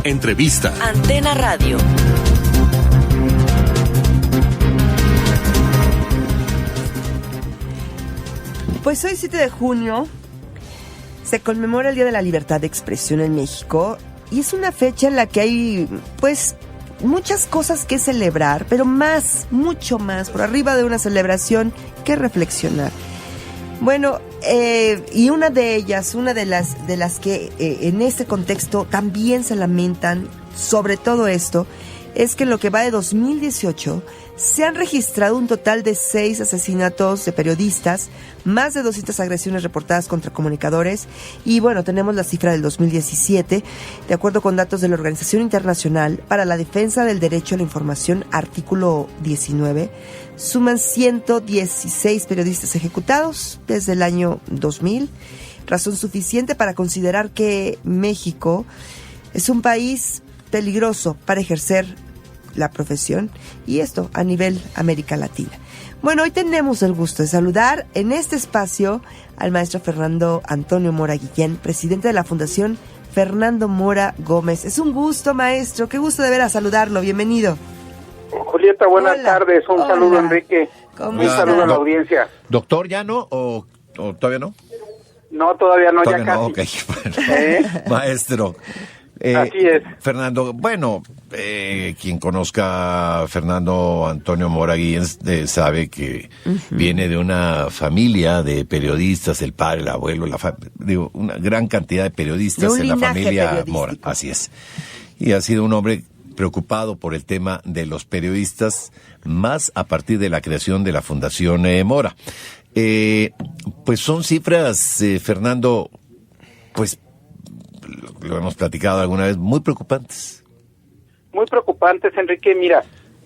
Entrevista. Antena Radio. Pues hoy 7 de junio se conmemora el Día de la Libertad de Expresión en México y es una fecha en la que hay pues muchas cosas que celebrar, pero mucho más, por arriba de una celebración, que reflexionar. Bueno, y una de las que en este contexto también se lamentan sobre todo esto, es que en lo que va de 2018 se han registrado un total de 6 asesinatos de periodistas, más de 200 agresiones reportadas contra comunicadores y bueno, tenemos la cifra del 2017, de acuerdo con datos de la Organización Internacional para la Defensa del Derecho a la Información, artículo 19, suman 116 periodistas ejecutados desde el año 2000, razón suficiente para considerar que México es un país peligroso para ejercer la profesión, y esto a nivel América Latina. Bueno, hoy tenemos el gusto de saludar en este espacio al maestro Fernando Antonio Mora Guillén, presidente de la Fundación Fernando Mora Gómez. Es un gusto, maestro, qué gusto de ver a saludarlo, bienvenido. Julieta, buenas tardes, un saludo, Enrique, un saludo a la audiencia. ¿Doctor ya no o todavía no? No, todavía no, todavía ya no, casi. Okay. Maestro. Así es. Fernando, bueno, quien conozca a Fernando Antonio Mora Guillén sabe que viene de una familia de periodistas, el padre, el abuelo, una gran cantidad de periodistas en la familia Mora, así es. Y ha sido un hombre preocupado por el tema de los periodistas, más a partir de la creación de la Fundación Mora. Pues son cifras, Fernando, pues lo hemos platicado alguna vez, muy preocupantes. Muy preocupantes, Enrique. Mira,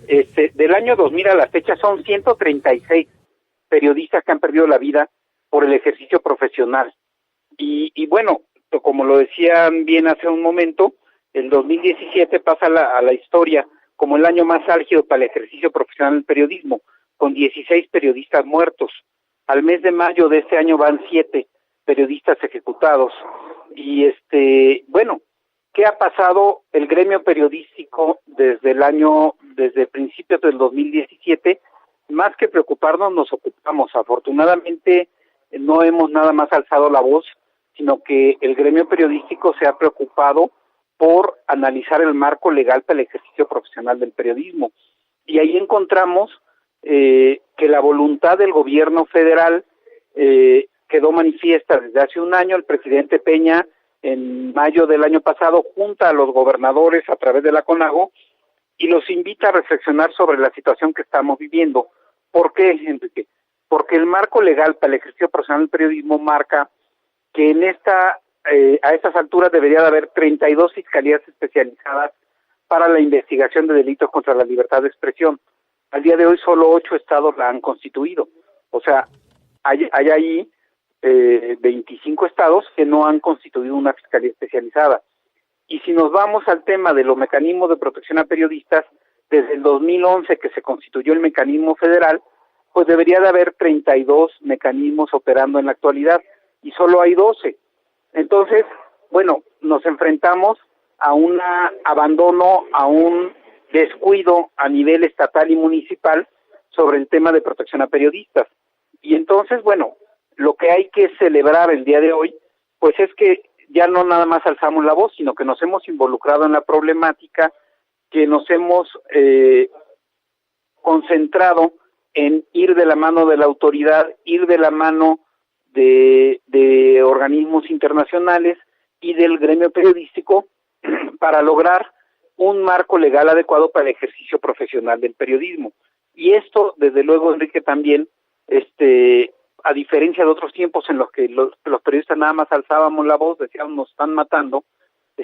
del año 2000 a la fecha son 136 periodistas que han perdido la vida por el ejercicio profesional. Y bueno, como lo decían bien hace un momento, el 2017 pasa a la historia como el año más álgido para el ejercicio profesional del periodismo, con 16 periodistas muertos. Al mes de mayo de este año van 7 periodistas ejecutados. Y bueno, ¿qué ha pasado? El gremio periodístico desde principios del 2017, más que preocuparnos, nos ocupamos. Afortunadamente no hemos nada más alzado la voz, sino que el gremio periodístico se ha preocupado por analizar el marco legal para el ejercicio profesional del periodismo. Y ahí encontramos que la voluntad del gobierno federal quedó manifiesta desde hace un año. El presidente Peña, en mayo del año pasado, junta a los gobernadores a través de la CONAGO y los invita a reflexionar sobre la situación que estamos viviendo. ¿Por qué, Enrique? Porque el marco legal para el ejercicio profesional del periodismo marca que a estas alturas debería de haber 32 fiscalías especializadas para la investigación de delitos contra la libertad de expresión. Al día de hoy solo 8 estados la han constituido. O sea, hay ahí 25 estados que no han constituido una fiscalía especializada. Y si nos vamos al tema de los mecanismos de protección a periodistas, desde el 2011 que se constituyó el mecanismo federal, pues debería de haber 32 mecanismos operando en la actualidad y solo hay 12. Entonces, bueno, nos enfrentamos a un abandono, a un descuido a nivel estatal y municipal sobre el tema de protección a periodistas. Y entonces, bueno, lo que hay que celebrar el día de hoy, pues es que ya no nada más alzamos la voz, sino que nos hemos involucrado en la problemática, que nos hemos concentrado en ir de la mano de la autoridad, ir de la mano de organismos internacionales y del gremio periodístico para lograr un marco legal adecuado para el ejercicio profesional del periodismo. Y esto, desde luego, Enrique, también, a diferencia de otros tiempos en los que los periodistas nada más alzábamos la voz, decíamos nos están matando,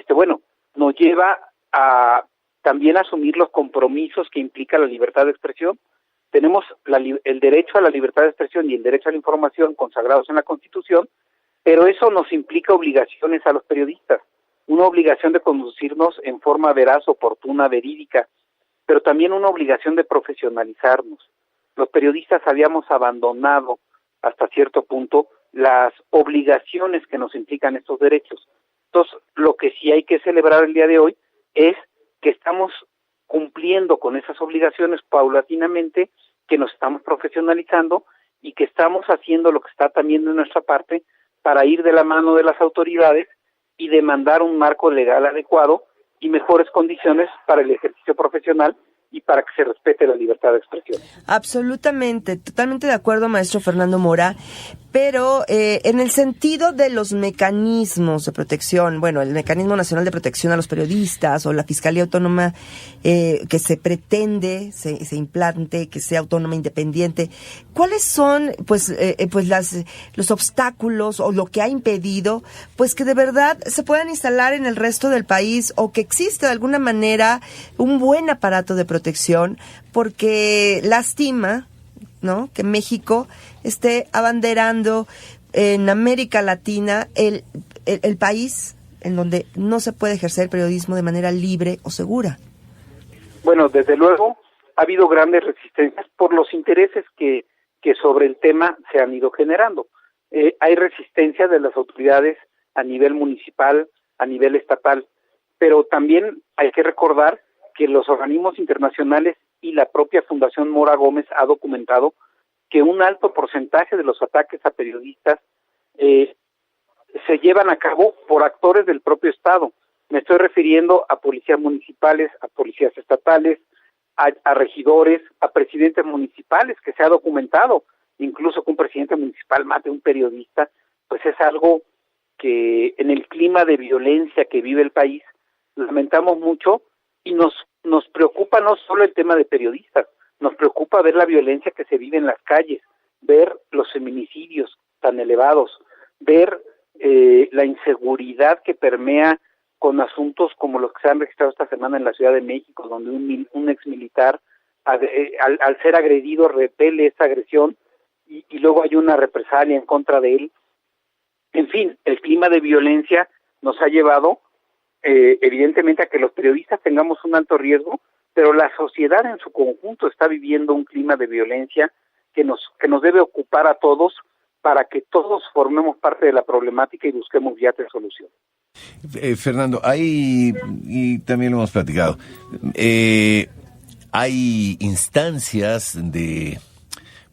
bueno, nos lleva a también asumir los compromisos que implica la libertad de expresión. Tenemos el derecho a la libertad de expresión y el derecho a la información consagrados en la Constitución, pero eso nos implica obligaciones a los periodistas, una obligación de conducirnos en forma veraz, oportuna, verídica, pero también una obligación de profesionalizarnos. Los periodistas habíamos abandonado hasta cierto punto las obligaciones que nos implican estos derechos. Entonces, lo que sí hay que celebrar el día de hoy es que estamos cumpliendo con esas obligaciones paulatinamente, que nos estamos profesionalizando y que estamos haciendo lo que está también de nuestra parte para ir de la mano de las autoridades y demandar un marco legal adecuado y mejores condiciones para el ejercicio profesional y para que se respete la libertad de expresión. Absolutamente, totalmente de acuerdo, maestro Fernando Mora, pero en el sentido de los mecanismos de protección, bueno, el Mecanismo Nacional de Protección a los Periodistas o la Fiscalía Autónoma que se pretende, se implante, que sea autónoma, independiente, ¿cuáles son los obstáculos o lo que ha impedido pues que de verdad se puedan instalar en el resto del país o que exista de alguna manera un buen aparato de protección? Porque lastima, ¿no?, que México esté abanderando en América Latina el país en donde no se puede ejercer el periodismo de manera libre o segura. Bueno, desde luego ha habido grandes resistencias por los intereses que sobre el tema se han ido generando. Hay resistencia de las autoridades a nivel municipal, a nivel estatal, pero también hay que recordar que los organismos internacionales y la propia Fundación Mora Gómez ha documentado que un alto porcentaje de los ataques a periodistas se llevan a cabo por actores del propio Estado. Me estoy refiriendo a policías municipales, a policías estatales, a regidores, a presidentes municipales, que se ha documentado, incluso que un presidente municipal mate a un periodista, pues es algo que en el clima de violencia que vive el país lamentamos mucho. Y nos preocupa no solo el tema de periodistas, nos preocupa ver la violencia que se vive en las calles, ver los feminicidios tan elevados, ver la inseguridad que permea con asuntos como los que se han registrado esta semana en la Ciudad de México, donde un exmilitar al ser agredido repele esa agresión y luego hay una represalia en contra de él. En fin, el clima de violencia nos ha llevado evidentemente a que los periodistas tengamos un alto riesgo, pero la sociedad en su conjunto está viviendo un clima de violencia que nos debe ocupar a todos para que todos formemos parte de la problemática y busquemos vías de solución. Fernando, y también lo hemos platicado, hay instancias de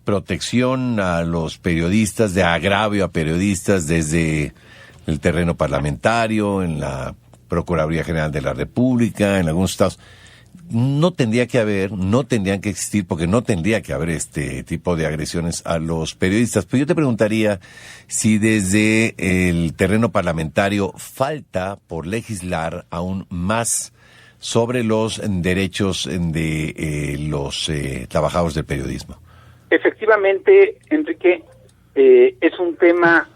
protección a los periodistas, de agravio a periodistas desde el terreno parlamentario, en la Procuraduría General de la República, en algunos estados. No tendrían que existir, porque no tendría que haber este tipo de agresiones a los periodistas. Pero yo te preguntaría si desde el terreno parlamentario falta por legislar aún más sobre los derechos de los trabajadores del periodismo. Efectivamente, Enrique, es un tema,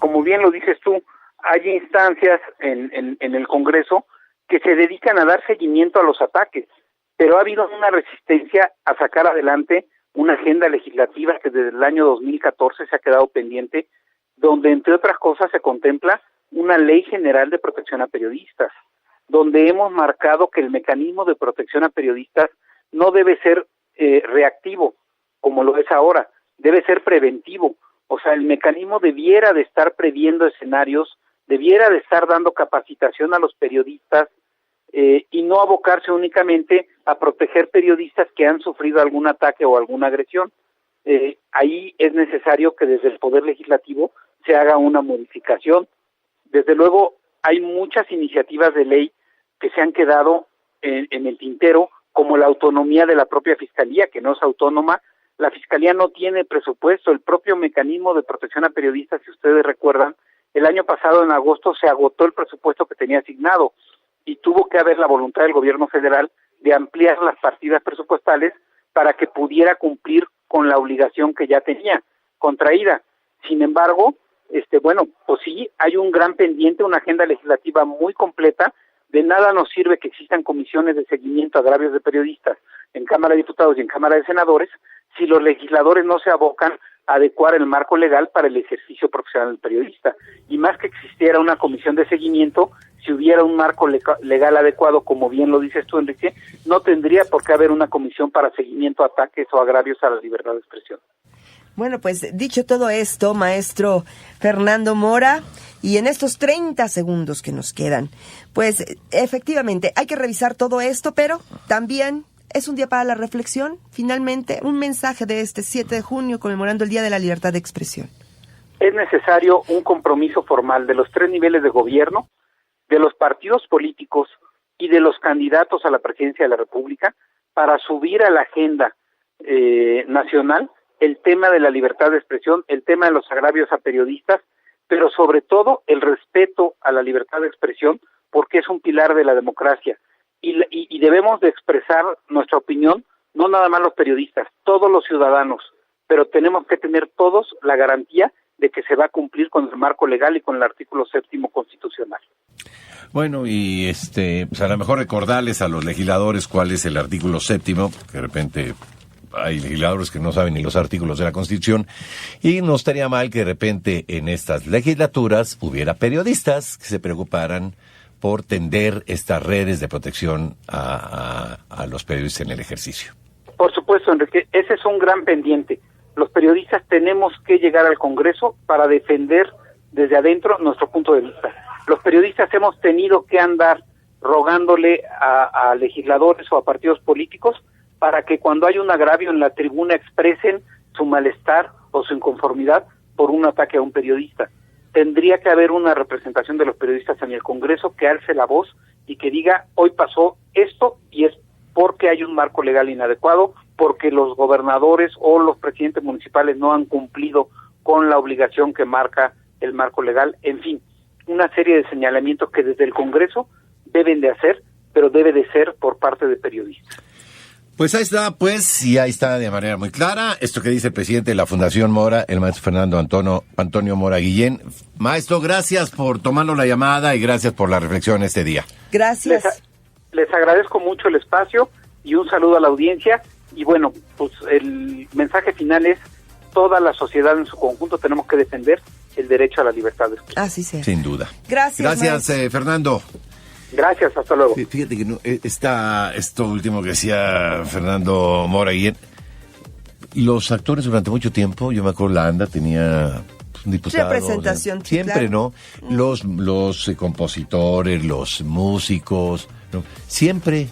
como bien lo dices tú, hay instancias en el Congreso que se dedican a dar seguimiento a los ataques, pero ha habido una resistencia a sacar adelante una agenda legislativa que desde el año 2014 se ha quedado pendiente, donde entre otras cosas se contempla una ley general de protección a periodistas, donde hemos marcado que el mecanismo de protección a periodistas no debe ser reactivo, como lo es ahora, debe ser preventivo. O sea, el mecanismo debiera de estar previendo escenarios, debiera de estar dando capacitación a los periodistas y no abocarse únicamente a proteger periodistas que han sufrido algún ataque o alguna agresión. Ahí es necesario que desde el Poder Legislativo se haga una modificación. Desde luego, hay muchas iniciativas de ley que se han quedado en el tintero, como la autonomía de la propia Fiscalía, que no es autónoma. La Fiscalía no tiene presupuesto. El propio mecanismo de protección a periodistas, si ustedes recuerdan, el año pasado, en agosto, se agotó el presupuesto que tenía asignado y tuvo que haber la voluntad del gobierno federal de ampliar las partidas presupuestales para que pudiera cumplir con la obligación que ya tenía contraída. Sin embargo, pues sí, hay un gran pendiente, una agenda legislativa muy completa. De nada nos sirve que existan comisiones de seguimiento a agravios de periodistas en Cámara de Diputados y en Cámara de Senadores si los legisladores no se abocan a adecuar el marco legal para el ejercicio profesional del periodista. Y más que existiera una comisión de seguimiento, si hubiera un marco legal adecuado, como bien lo dices tú, Enrique, no tendría por qué haber una comisión para seguimiento a ataques o agravios a la libertad de expresión. Bueno, pues dicho todo esto, maestro Fernando Mora, y en estos 30 segundos que nos quedan, pues efectivamente hay que revisar todo esto, pero también es un día para la reflexión. Finalmente, un mensaje de este 7 de junio conmemorando el Día de la Libertad de Expresión. Es necesario un compromiso formal de los 3 niveles de gobierno, de los partidos políticos y de los candidatos a la presidencia de la República para subir a la agenda nacional el tema de la libertad de expresión, el tema de los agravios a periodistas, pero sobre todo el respeto a la libertad de expresión, porque es un pilar de la democracia. Y debemos de expresar nuestra opinión, no nada más los periodistas, todos los ciudadanos, pero tenemos que tener todos la garantía de que se va a cumplir con el marco legal y con el artículo 7º constitucional. Bueno, y pues a lo mejor recordarles a los legisladores cuál es el artículo 7º, que de repente hay legisladores que no saben ni los artículos de la Constitución, y no estaría mal que de repente en estas legislaturas hubiera periodistas que se preocuparan por tender estas redes de protección a los periodistas en el ejercicio. Por supuesto, Enrique, ese es un gran pendiente. Los periodistas tenemos que llegar al Congreso para defender desde adentro nuestro punto de vista. Los periodistas hemos tenido que andar rogándole a legisladores o a partidos políticos para que cuando hay un agravio en la tribuna expresen su malestar o su inconformidad por un ataque a un periodista. Tendría que haber una representación de los periodistas en el Congreso que alce la voz y que diga, hoy pasó esto y es porque hay un marco legal inadecuado, porque los gobernadores o los presidentes municipales no han cumplido con la obligación que marca el marco legal. En fin, una serie de señalamientos que desde el Congreso deben de hacer, pero debe de ser por parte de periodistas. Pues ahí está, y ahí está de manera muy clara esto que dice el presidente de la Fundación Mora, el maestro Fernando Antonio Mora Guillén. Maestro, gracias por tomarnos la llamada y gracias por la reflexión este día. Gracias. Les agradezco mucho el espacio y un saludo a la audiencia. Y bueno, pues el mensaje final es, toda la sociedad en su conjunto tenemos que defender el derecho a la libertad de expresión. Así sea. Sin duda. Gracias, Fernando. Gracias, hasta luego. Fíjate que esto último que decía Fernando Mora Guillén, los actores durante mucho tiempo, yo me acuerdo la ANDA tenía un diputado. Representación, siempre, claro. ¿no? Los compositores, los músicos, ¿no? Siempre.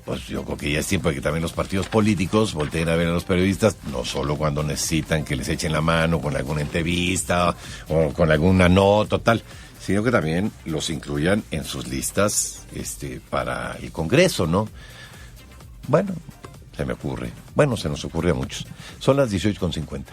Pues yo creo que ya es tiempo de que también los partidos políticos volteen a ver a los periodistas, no solo cuando necesitan que les echen la mano con alguna entrevista o con alguna nota o tal, sino que también los incluyan en sus listas para el Congreso, ¿no? Bueno, se me ocurre. Bueno, se nos ocurre a muchos. Son las 18:50.